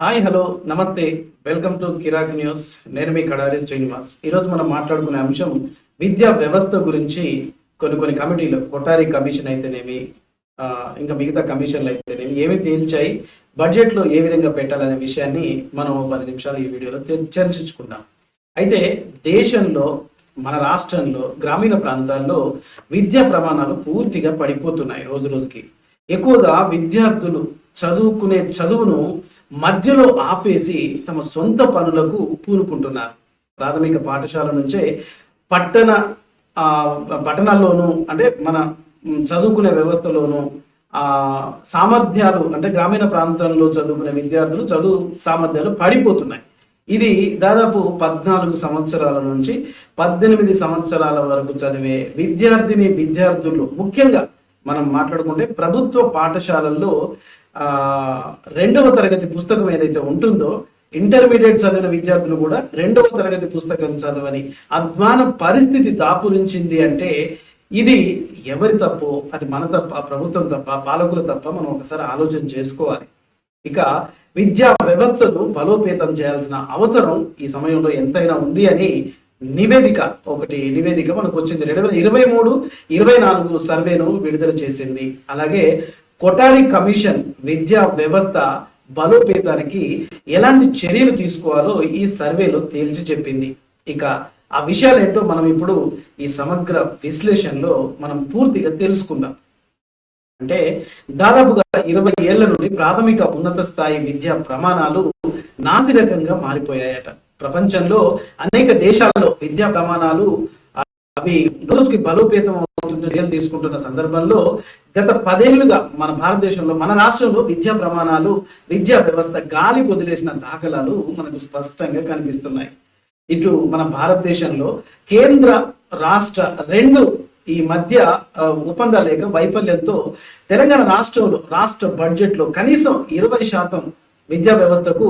Hi hello నమస్తే. Welcome to Kirak news. నేను మీ కడారి శ్రీనివాస్. ఈరోజు మనం మాట్లాడుకునే అంశం విద్యా వ్యవస్థ గురించి. కొన్ని కమిటీలు, కొఠారి కమిషన్ అయితేనేమి, ఇంకా మిగతా కమిషన్లు అయితేనేమి ఏమి తేల్చాయి, బడ్జెట్లో ఏ విధంగా పెట్టాలనే విషయాన్ని మనం 10 నిమిషాలు ఈ వీడియోలో చర్చించుకుందాం. అయితే దేశంలో, మన రాష్ట్రంలో, గ్రామీణ ప్రాంతాల్లో విద్యా ప్రమాణాలు పూర్తిగా పడిపోతున్నాయి రోజు రోజుకి. ఎక్కువగా విద్యార్థులు చదువుకునే చదువును మధ్యలో ఆపేసి తమ సొంత పనులకు పూనుకుంటున్నారు. ప్రాథమిక పాఠశాల నుంచే పట్టణ పట్టణాల్లోనూ, అంటే మన చదువుకునే వ్యవస్థలోనూ సామర్థ్యాలు, అంటే గ్రామీణ ప్రాంతంలో చదువుకునే విద్యార్థులు చదువు సామర్థ్యాలు పడిపోతున్నాయి. ఇది దాదాపు 14 సంవత్సరాల నుంచి 18 సంవత్సరాల వరకు చదివే విద్యార్థులు, ముఖ్యంగా మనం మాట్లాడుకుంటే ప్రభుత్వ పాఠశాలల్లో 2వ తరగతి పుస్తకం ఏదైతే ఉంటుందో, ఇంటర్మీడియట్ చదివిన విద్యార్థులు కూడా 2వ తరగతి పుస్తకం చదవని అధ్వాన పరిస్థితి దాపురించింది. అంటే ఇది ఎవరి తప్పో, అది మన తప్ప, ప్రభుత్వం తప్ప, పాలకులు తప్ప, మనం ఒకసారి ఆలోచన చేసుకోవాలి. ఇక విద్యా వ్యవస్థను బలోపేతం చేయాల్సిన అవసరం ఈ సమయంలో ఎంతైనా ఉంది అని నివేదిక మనకు వచ్చింది. 2023-24 సర్వేను విడుదల చేసింది. అలాగే కొఠారి కమిషన్ విద్యా వ్యవస్థ బలోపేతానికి ఎలాంటి చర్యలు తీసుకోవాలో ఈ సర్వేలో తేల్చి చెప్పింది. ఇక ఆ విషయాలు ఏంటో మనం ఇప్పుడు ఈ సమగ్ర విశ్లేషణలో మనం పూర్తిగా తెలుసుకుందాం. అంటే దాదాపుగా 20 ఏళ్ల నుండి ప్రాథమిక ఉన్నత స్థాయి విద్యా ప్రమాణాలు నాసిరకంగా మారిపోయాయట. ప్రపంచంలో అనేక దేశాల్లో విద్యా ప్రమాణాలు అవి రోజుకి బలోపేతం చర్యలు తీసుకుంటున్న సందర్భంలో గత 10 ఏళ్లుగా మన భారతదేశంలో, మన రాష్ట్రంలో విద్యా ప్రమాణాలు, విద్యా వ్యవస్థ గాలి వదిలేసిన దాఖలాలు మనకు స్పష్టంగా కనిపిస్తున్నాయి. ఇటు మన భారతదేశంలో కేంద్ర రాష్ట్ర రెండు ఈ మధ్య ఒప్పందాలు లేక వైఫల్యంతో తెలంగాణ రాష్ట్రంలో రాష్ట్ర బడ్జెట్లో కనీసం 20% విద్యా వ్యవస్థకు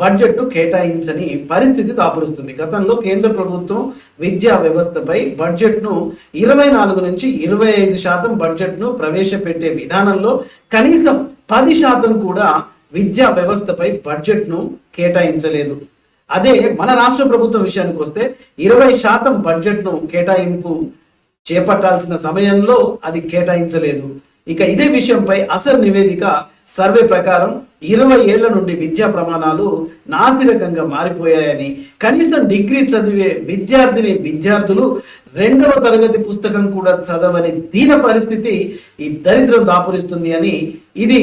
బడ్జెట్ను కేటాయించని పరిస్థితి దాపురుస్తుంది. గతంలో కేంద్ర ప్రభుత్వం విద్యా వ్యవస్థపై బడ్జెట్ను 24 నుంచి 25% బడ్జెట్ను ప్రవేశపెట్టే విధానంలో కనీసం 10% కూడా విద్యా వ్యవస్థపై బడ్జెట్ను కేటాయించలేదు. అదే మన రాష్ట్ర ప్రభుత్వం విషయానికి వస్తే 20% బడ్జెట్ను కేటాయింపు చేపట్టాల్సిన సమయంలో అది కేటాయించలేదు. ఇక ఇదే విషయంపై అసలు నివేదిక సర్వే ప్రకారం 20 ఏళ్ల నుండి విద్యా ప్రమాణాలు నాసిరకంగా మారిపోయాయని, కనీసం డిగ్రీ చదివే విద్యార్థులు 2వ తరగతి పుస్తకం కూడా చదవని దీన పరిస్థితి ఈ దరిద్రం దాపురిస్తుంది అని, ఇది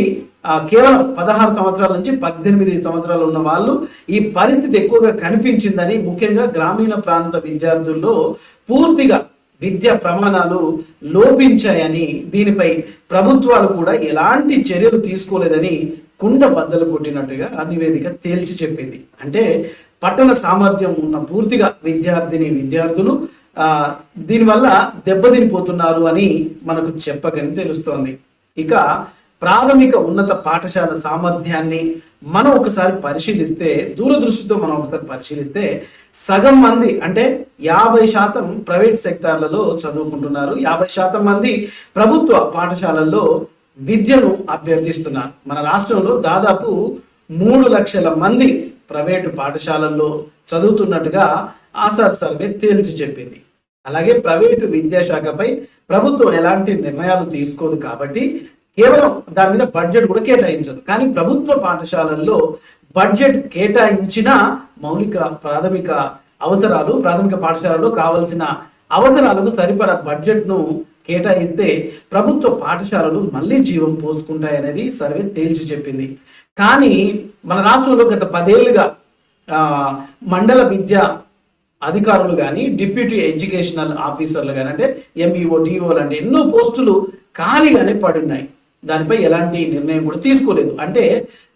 కేవలం 16 సంవత్సరాల నుంచి 18 సంవత్సరాలు ఉన్న వాళ్ళు ఈ పరిస్థితి ఎక్కువగా కనిపించిందని, ముఖ్యంగా గ్రామీణ ప్రాంత విద్యార్థుల్లో పూర్తిగా విద్యా ప్రమాణాలు లోపించాయని, దీనిపై ప్రభుత్వాలు కూడా ఎలాంటి చర్యలు తీసుకోలేదని కుండ బద్దలు కొట్టినట్టుగా ఆ నివేదిక తేల్చి చెప్పింది. అంటే పట్టణ సామర్థ్యం ఉన్న పూర్తిగా విద్యార్థులు దీనివల్ల దెబ్బతినిపోతున్నారు అని మనకు చెప్పకని తెలుస్తోంది. ఇక ప్రాథమిక ఉన్నత పాఠశాల సామర్థ్యాన్ని మనం ఒకసారి పరిశీలిస్తే, దూరదృష్టితో మనం ఒకసారి పరిశీలిస్తే, సగం మంది, అంటే 50% ప్రైవేట్ సెక్టార్లలో చదువుకుంటున్నారు, 50% మంది ప్రభుత్వ పాఠశాలల్లో విద్యను అభ్యర్థిస్తున్నారు. మన రాష్ట్రంలో దాదాపు 3 లక్షల మంది ప్రైవేటు పాఠశాలల్లో చదువుతున్నట్టుగా ఆసార్ సర్వే తేల్చి చెప్పింది. అలాగే ప్రైవేటు విద్యాశాఖపై ప్రభుత్వం ఎలాంటి నిర్ణయాలు తీసుకోదు కాబట్టి కేవలం దాని మీద బడ్జెట్ కూడా కేటాయించదు. కానీ ప్రభుత్వ పాఠశాలల్లో బడ్జెట్ కేటాయించిన మౌలిక ప్రాథమిక పాఠశాలలో కావలసిన అవసరాలకు సరిపడా బడ్జెట్ను కేటాయిస్తే ప్రభుత్వ పాఠశాలలు మళ్ళీ జీవం పోసుకుంటాయనేది సర్వే తేల్చి చెప్పింది. కానీ మన రాష్ట్రంలో గత 10 ఏళ్లుగా మండల విద్యా అధికారులు కానీ, డిప్యూటీ ఎడ్యుకేషనల్ ఆఫీసర్లు కానీ, అంటే ఎంఈఓ, డిఓ లాంటి ఎన్నో పోస్టులు ఖాళీగానే పడున్నాయి. దానిపై ఎలాంటి నిర్ణయం కూడా తీసుకోలేదు. అంటే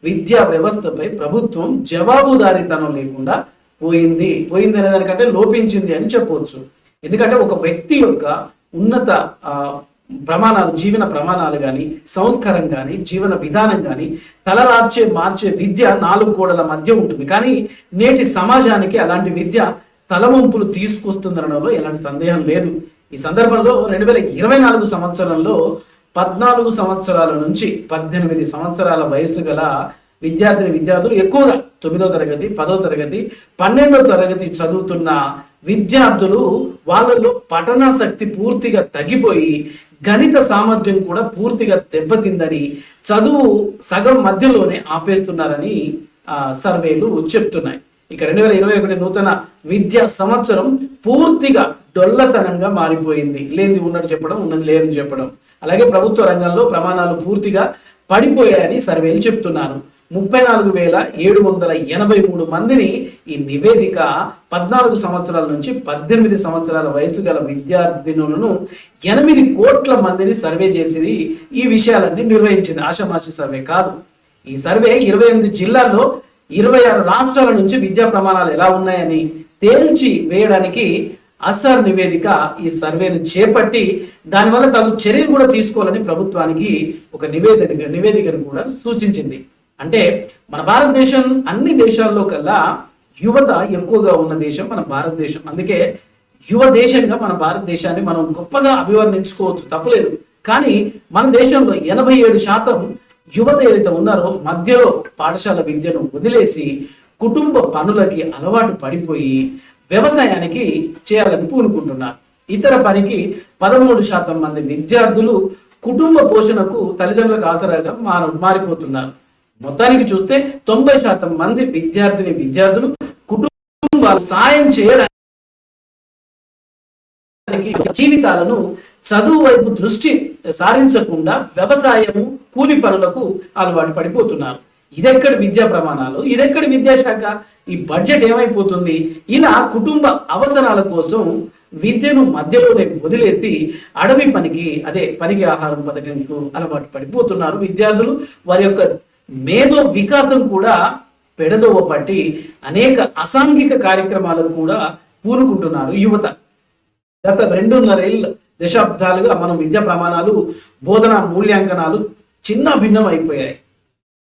విద్యా వ్యవస్థపై ప్రభుత్వం జవాబుదారీతనం లేకుండా పోయింది అనే దానికంటే లోపించింది అని చెప్పవచ్చు. ఎందుకంటే ఒక వ్యక్తి యొక్క ఉన్నత ప్రమాణాలు, జీవన ప్రమాణాలు కానీ, సంస్కారం కానీ, జీవన విధానం కానీ మార్చే విద్య 4 గోడల మధ్య ఉంటుంది. కానీ నేటి సమాజానికి అలాంటి విద్య తలవంపులు తీసుకొస్తుందనడంలో ఎలాంటి సందేహం లేదు. ఈ సందర్భంలో 2024 సంవత్సరంలో 14 సంవత్సరాల నుంచి 18 సంవత్సరాల వయసు గల విద్యార్థులు ఎక్కువగా 9వ తరగతి 10వ తరగతి 12వ తరగతి చదువుతున్న విద్యార్థులు వాళ్ళలో పఠనాసక్తి పూర్తిగా తగ్గిపోయి గణిత సామర్థ్యం కూడా పూర్తిగా దెబ్బతిందని, చదువు సగం మధ్యలోనే ఆపేస్తున్నారని సర్వేలు చెప్తున్నాయి. ఇక 2021 నూతన విద్యా సంవత్సరం పూర్తిగా డొల్లతనంగా మారిపోయింది. లేనిది ఉన్నట్టు చెప్పడం, ఉన్నది లేదని చెప్పడం. అలాగే ప్రభుత్వ రంగంలో ప్రమాణాలు పూర్తిగా పడిపోయాయని సర్వేలు చెప్తున్నారు. 34,783 మందిని ఈ నివేదిక 14 సంవత్సరాల నుంచి 18 సంవత్సరాల వయసు గల విద్యార్థినులను 8 కోట్ల మందిని సర్వే చేసి ఈ విషయాలన్నీ నిర్వహించింది. ఆషామాషి సర్వే కాదు. ఈ సర్వే 28 జిల్లాల్లో 26 రాష్ట్రాల నుంచి విద్యా ప్రమాణాలు ఎలా ఉన్నాయని తేల్చి వేయడానికి అస్సార్ నివేదిక ఈ సర్వేను చేపట్టి దానివల్ల తగు చర్యలు కూడా తీసుకోవాలని ప్రభుత్వానికి ఒక నివేదికను కూడా సూచించింది. అంటే మన భారతదేశం అన్ని దేశాల్లో కల్లా యువత ఎక్కువగా ఉన్న దేశం మన భారతదేశం. అందుకే యువ దేశంగా మన భారతదేశాన్ని మనం గొప్పగా అభివర్ణించుకోవచ్చు, తప్పలేదు. కానీ మన దేశంలో 87% యువత ఏదైతే ఉన్నారో మధ్యలో పాఠశాల విద్యను వదిలేసి కుటుంబ పనులకి అలవాటు పడిపోయి వ్యవసాయానికి చేయాలని పూనుకుంటున్నారు. ఇతర పనికి 13% మంది విద్యార్థులు కుటుంబ పోషణకు తల్లిదండ్రులకు ఆసరాగా మారిపోతున్నారు. మొత్తానికి చూస్తే 90% మంది విద్యార్థులు కుటుంబాలు సాయం చేయడానికి జీవితాలను చదువు వైపు దృష్టి సారించకుండా వ్యవసాయము కూలి పనులకు అలవాటు పడిపోతున్నారు. ఇదెక్కడి విద్యా ప్రమాణాలు, ఇదెక్కడి విద్యాశాఖ? ఈ బడ్జెట్ ఏమైపోతుంది? ఇలా కుటుంబ అవసరాల కోసం విద్యను మధ్యలోనే వదిలేసి అడవి పనికి ఆహారం పథకంకు అలవాటు పడిపోతున్నారు విద్యార్థులు. వారి యొక్క మేధో వికాసం కూడా పెడదోవ పట్టి అనేక అసాంఘిక కార్యక్రమాలకు కూడా పూనుకుంటున్నారు యువత. గత 2.5 దశాబ్దాలుగా మనం విద్యా ప్రమాణాలు, బోధన మూల్యాంకనాలు చిన్న భిన్నం అయిపోయాయి.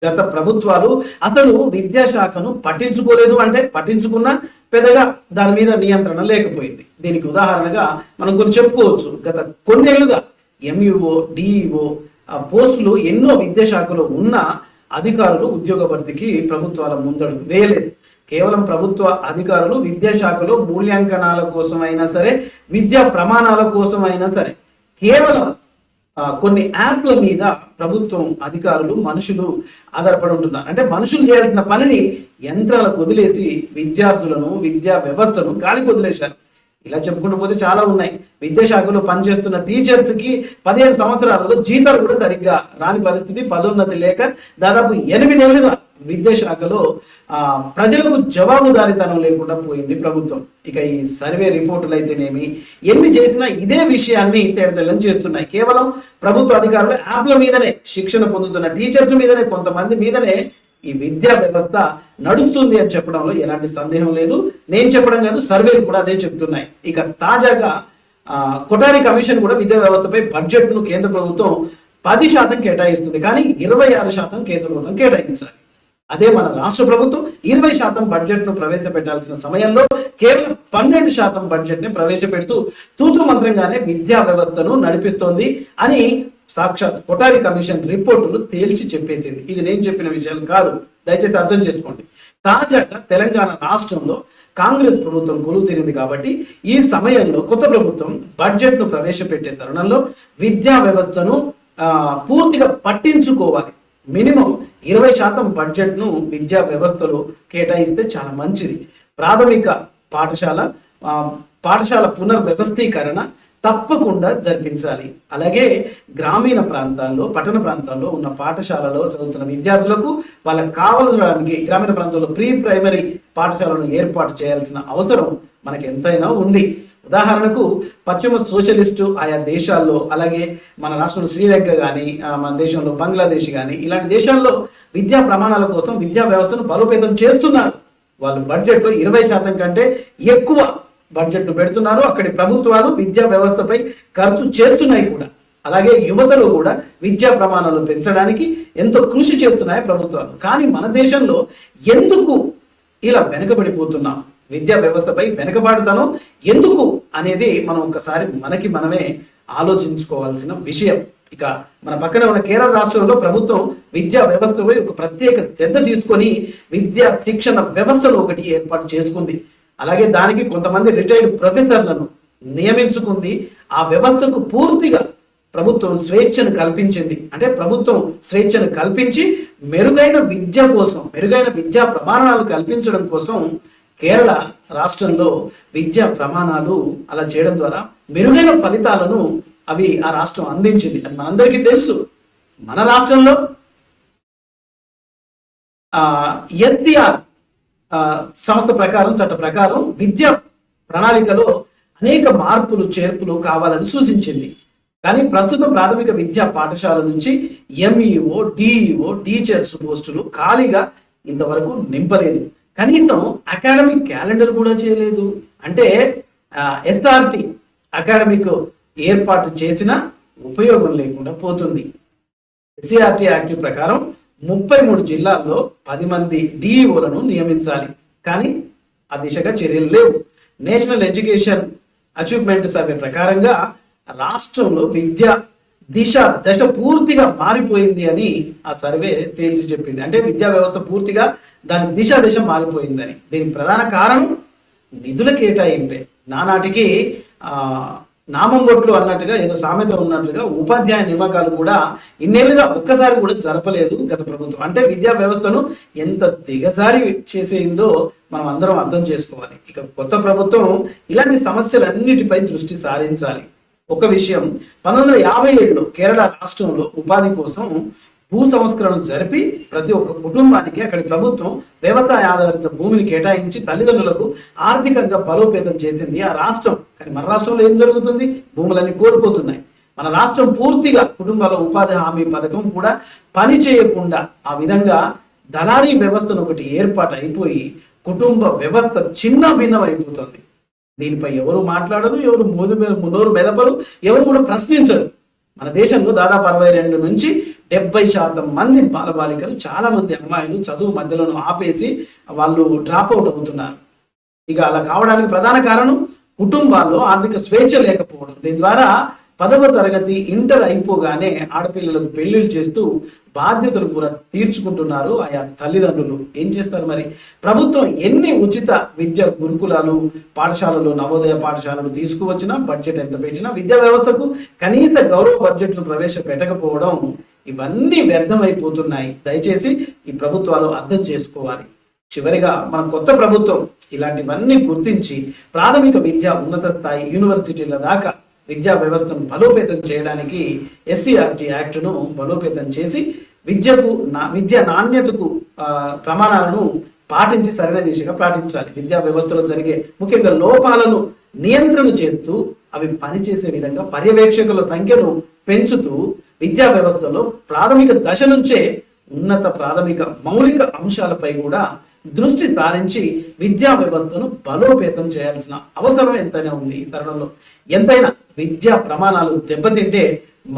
గత ప్రభుత్వాలు అసలు విద్యాశాఖను పట్టించుకోలేదు, అంటే పట్టించుకున్నా పెద్దగా దాని మీద నియంత్రణ లేకపోయింది. దీనికి ఉదాహరణగా మనం కొన్ని చెప్పుకోవచ్చు. గత కొన్నేళ్లుగా ఎంఈఓ, డిఈఓ పోస్టులు ఎన్నో విద్యాశాఖలో ఉన్న అధికారులు ఉద్యోగ భర్తీకి ప్రభుత్వాల ముందడుగు వేయలేదు. కేవలం ప్రభుత్వ అధికారులు విద్యాశాఖలో మూల్యాంకనాల కోసమైనా సరే, విద్యా ప్రమాణాల కోసమైనా సరే, కేవలం కొన్ని యాప్ల మీద ప్రభుత్వం అధికారులు మనుషులు ఆధారపడి ఉంటున్నారు. అంటే మనుషులు చేయాల్సిన పనిని యంత్రాలకు వదిలేసి విద్యార్థులను, విద్యా వ్యవస్థను గాలికి వదిలేశారు. ఇలా చెప్పుకుంటూ పోతే చాలా ఉన్నాయి. విద్యాశాఖలో పనిచేస్తున్న టీచర్స్కి 15 సంవత్సరాలలో జీతాలు కూడా సరిగ్గా రాని పరిస్థితి, పదోన్నతి లేక దాదాపు 8 ఏళ్లుగా విద్యాశాఖలో ప్రజలకు జవాబుదారీతనం లేకుండా పోయింది ప్రభుత్వం. ఇక ఈ సర్వే రిపోర్టులు అయితేనేమి ఎన్ని చేసినా ఇదే విషయాన్ని తేడతెల్లం చేస్తున్నాయి. కేవలం ప్రభుత్వ అధికారులు యాప్ల మీదనే, శిక్షణ పొందుతున్న టీచర్స్ మీదనే, కొంతమంది మీదనే ఈ విద్యా వ్యవస్థ నడుస్తుంది అని చెప్పడంలో ఎలాంటి సందేహం లేదు. నేను చెప్పడం కాదు, సర్వేలు కూడా అదే చెప్తున్నాయి. ఇక తాజాగా కొఠారి కమిషన్ కూడా విద్యా వ్యవస్థపై బడ్జెట్ను కేంద్ర ప్రభుత్వం 10% కేటాయిస్తుంది, కానీ 26% కేంద్ర ప్రభుత్వం కేటాయించాలి. అదే మన రాష్ట్ర ప్రభుత్వం 20% బడ్జెట్ను ప్రవేశపెట్టాల్సిన సమయంలో కేవలం 12% బడ్జెట్ని ప్రవేశపెడుతూ తూతు మంత్రంగానే విద్యా వ్యవస్థను నడిపిస్తోంది అని సాక్షాత్ కొఠారి కమిషన్ రిపోర్టులు తేల్చి చెప్పేసింది. ఇది నేను చెప్పిన విషయాలు కాదు, దయచేసి అర్థం చేసుకోండి. తాజాగా తెలంగాణ రాష్ట్రంలో కాంగ్రెస్ ప్రభుత్వం కొలువు తీరింది కాబట్టి ఈ సమయంలో కొత్త ప్రభుత్వం బడ్జెట్ను ప్రవేశపెట్టే తరుణంలో విద్యా వ్యవస్థను పూర్తిగా పట్టించుకోవాలి. మినిమం 20% బడ్జెట్ను విద్యా వ్యవస్థలో కేటాయిస్తే చాలా మంచిది. ప్రాథమిక పాఠశాల పునర్వ్యవస్థీకరణ తప్పకుండా జరిపించాలి. అలాగే గ్రామీణ ప్రాంతాల్లో, పట్టణ ప్రాంతాల్లో ఉన్న పాఠశాలలో చదువుతున్న విద్యార్థులకు వాళ్ళకి కావాల్సడానికి గ్రామీణ ప్రాంతాల్లో ప్రీ ప్రైమరీ పాఠశాలను ఏర్పాటు చేయాల్సిన అవసరం మనకి ఎంతైనా ఉంది. ఉదాహరణకు పశ్చిమ సోషలిస్టు ఆయా దేశాల్లో, అలాగే మన రాష్ట్రంలో శ్రీలంక కానీ, మన దేశంలో బంగ్లాదేశ్ కానీ, ఇలాంటి దేశాల్లో విద్యా ప్రమాణాల కోసం విద్యా వ్యవస్థను బలోపేతం చేస్తున్నారు. వాళ్ళు బడ్జెట్లో 20% కంటే ఎక్కువ బడ్జెట్ను పెడుతున్నారు. అక్కడి ప్రభుత్వాలు విద్యా వ్యవస్థపై ఖర్చు చేస్తున్నాయి కూడా. అలాగే యువతలో కూడా విద్యా ప్రమాణాలు పెంచడానికి ఎంతో కృషి చేస్తున్నాయి ప్రభుత్వాలు. కానీ మన దేశంలో ఎందుకు ఇలా వెనుకబడిపోతున్నాం, విద్యా వ్యవస్థపై వెనుకబాటుతనం ఎందుకు అనేది మనం ఒకసారి మనకి మనమే ఆలోచించుకోవాల్సిన విషయం. ఇక మన పక్కన ఉన్న కేరళ రాష్ట్రంలో ప్రభుత్వం విద్యా వ్యవస్థపై ఒక ప్రత్యేక శ్రద్ధ తీసుకొని విద్యా శిక్షణ వ్యవస్థను ఒకటి ఏర్పాటు చేసుకుంది. అలాగే దానికి కొంతమంది రిటైర్డ్ ప్రొఫెసర్లను నియమించుకుంది. ఆ వ్యవస్థకు పూర్తిగా ప్రభుత్వం స్వేచ్ఛను కల్పించింది. అంటే ప్రభుత్వం స్వేచ్ఛను కల్పించి మెరుగైన విద్య కోసం, మెరుగైన విద్యా ప్రమాణాలు కల్పించడం కోసం కేరళ రాష్ట్రంలో విద్యా ప్రమాణాలు అలా చేయడం ద్వారా మెరుగైన ఫలితాలను అవి ఆ రాష్ట్రం అందించింది. అది మనందరికీ తెలుసు. మన రాష్ట్రంలో ఎస్డిఆర్ సంస్థ ప్రకారం, చట్ట ప్రకారం విద్యా ప్రణాళికలో అనేక మార్పులు చేర్పులు కావాలని సూచించింది. కానీ ప్రస్తుతం ప్రాథమిక విద్యా పాఠశాల నుంచి ఎంఈఓ, డిఈఓ, టీచర్స్ పోస్టులు ఖాళీగా ఇంతవరకు నింపలేదు. కనీసం అకాడమిక్ క్యాలెండర్ కూడా చేయలేదు. అంటే ఎస్ఆర్టి అకాడమిక్ ఏర్పాటు చేసిన ఉపయోగం లేకుండా పోతుంది. ఎస్సీఆర్టీ యాక్ట్ ప్రకారం 33 జిల్లాల్లో 10 మంది డిఈఓలను నియమించాలి. కానీ ఆ దిశగా చర్యలు లేవు. నేషనల్ ఎడ్యుకేషన్ అచీవ్మెంట్ సర్వే ప్రకారంగా రాష్ట్రంలో విద్యా దశ పూర్తిగా మారిపోయింది అని ఆ సర్వే తేల్చి చెప్పింది. అంటే విద్యా వ్యవస్థ పూర్తిగా దాని దశ మారిపోయిందని. దీనికి ప్రధాన కారణం నిధుల కేటాయింపే. నానాటికి నామం బొట్లు అన్నట్టుగా, ఏదో సామెత ఉన్నట్లుగా ఉపాధ్యాయ నియామకాలు కూడా ఇన్నేళ్లుగా ఒక్కసారి కూడా జరపలేదు గత ప్రభుత్వం. అంటే విద్యా వ్యవస్థను ఎంత దిగజారి చేసేయిందో మనం అందరం అర్థం చేసుకోవాలి. ఇక కొత్త ప్రభుత్వం ఇలాంటి సమస్యలన్నిటిపై దృష్టి సారించాలి. ఒక విషయం, 1957లో కేరళ రాష్ట్రంలో ఉపాధి కోసం భూ సంస్కరణలు జరిపి ప్రతి ఒక్క కుటుంబానికి అక్కడి ప్రభుత్వం వ్యవసాయ ఆధారిత భూమిని కేటాయించి తల్లిదండ్రులకు ఆర్థికంగా బలోపేతం చేసింది ఆ రాష్ట్రం. కానీ మన రాష్ట్రంలో ఏం జరుగుతుంది? భూములన్నీ కోల్పోతున్నాయి. మన రాష్ట్రం పూర్తిగా కుటుంబాల ఉపాధి హామీ పథకం కూడా పని చేయకుండా ఆ విధంగా దళారీ వ్యవస్థను ఒకటి ఏర్పాటు అయిపోయి కుటుంబ వ్యవస్థ చిన్న భిన్నం అయిపోతుంది. దీనిపై ఎవరు మాట్లాడరు, ఎవరు నోరు మెదపరు, ఎవరు కూడా ప్రశ్నించరు. మన దేశంలో దాదాపు 62 నుంచి 70% మంది బాలబాలికలు, చాలా మంది అమ్మాయిలు చదువు మధ్యలోనూ ఆపేసి వాళ్ళు డ్రాప్ అవుట్ అవుతున్నారు. ఇక అలా కావడానికి ప్రధాన కారణం కుటుంబాల్లో ఆర్థిక స్వేచ్ఛ లేకపోవడం. దీని ద్వారా 10వ తరగతి ఇంటర్ అయిపోగానే ఆడపిల్లలకు పెళ్లిళ్ళు చేస్తూ బాధ్యతలు కూడా తీర్చుకుంటున్నారు ఆయా తల్లిదండ్రులు. ఏం చేస్తారు మరి? ప్రభుత్వం ఎన్ని ఉచిత విద్య గురుకులాలు, పాఠశాలలు, నవోదయ పాఠశాలలు తీసుకువచ్చినా, బడ్జెట్ ఎంత పెట్టినా విద్యా వ్యవస్థకు కనీస గౌరవ బడ్జెట్ను ప్రవేశపెట్టకపోవడం, ఇవన్నీ వ్యర్థమైపోతున్నాయి. దయచేసి ఈ ప్రభుత్వాలు అర్థం చేసుకోవాలి. చివరిగా మన కొత్త ప్రభుత్వం ఇలాంటివన్నీ గుర్తించి ప్రాథమిక విద్య, ఉన్నత స్థాయి యూనివర్సిటీల దాకా విద్యా వ్యవస్థను బలోపేతం చేయడానికి ఎస్సీఆర్టీ యాక్ట్ను బలోపేతం చేసి విద్యా నాణ్యతకు ప్రమాణాలను పాటించి సరైన దిశగా పాటించాలి. విద్యా వ్యవస్థలో జరిగే ముఖ్యంగా లోపాలను నియంత్రణ చేస్తూ అవి పనిచేసే విధంగా పర్యవేక్షకుల సంఖ్యను పెంచుతూ విద్యా వ్యవస్థలో ప్రాథమిక దశ నుంచే ఉన్నత ప్రాథమిక మౌలిక అంశాలపై కూడా దృష్టి సారించి విద్యా వ్యవస్థను బలోపేతం చేయాల్సిన అవసరం ఎంతైనా ఉంది. ఈ తరుణంలో ఎంతైనా విద్యా ప్రమాణాలు దెబ్బతింటే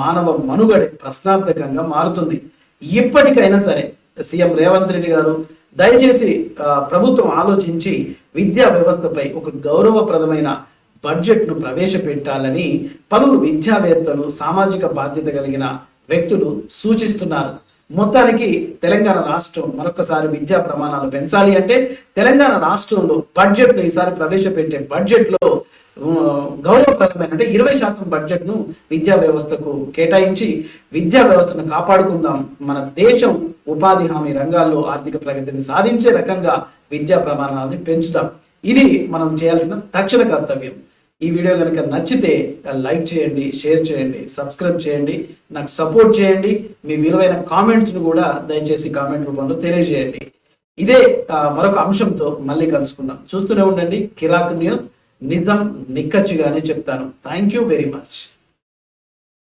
మానవ మనుగడ ప్రశ్నార్థకంగా మారుతుంది. ఇప్పటికైనా సరే సీఎం రేవంత్ రెడ్డి గారు దయచేసి ప్రభుత్వం ఆలోచించి విద్యా వ్యవస్థపై ఒక గౌరవప్రదమైన బడ్జెట్ను ప్రవేశపెట్టాలని పలువురు విద్యావేత్తలు, సామాజిక బాధ్యత కలిగిన వ్యక్తులు సూచిస్తున్నారు. మొత్తానికి తెలంగాణ రాష్ట్రం మరొకసారి విద్యా ప్రమాణాలు పెంచాలి అంటే తెలంగాణ రాష్ట్రంలో బడ్జెట్ను ఈసారి ప్రవేశపెట్టే బడ్జెట్లో గౌరవప్రదమైన అంటే 20% బడ్జెట్ను విద్యా వ్యవస్థకు కేటాయించి విద్యా వ్యవస్థను కాపాడుకుందాం. మన దేశం ఉపాధి హామీ రంగాల్లో ఆర్థిక ప్రగతిని సాధించే రకంగా విద్యా ప్రమాణాలను పెంచుదాం. ఇది మనం చేయాల్సిన తక్షణ కర్తవ్యం. ఈ వీడియో కనుక నచ్చితే లైక్ చేయండి, షేర్ చేయండి, సబ్స్క్రైబ్ చేయండి, నాకు సపోర్ట్ చేయండి. మీ విలువైన కామెంట్స్ను కూడా దయచేసి కామెంట్ రూపంలో తెలియజేయండి. ఇదే మరొక అంశంతో మళ్ళీ కలుసుకుందాం. చూస్తూనే ఉండండి కిరాక్ న్యూస్. నిజం నిక్కచ్చిగానే చెప్తాను. Thank you very much.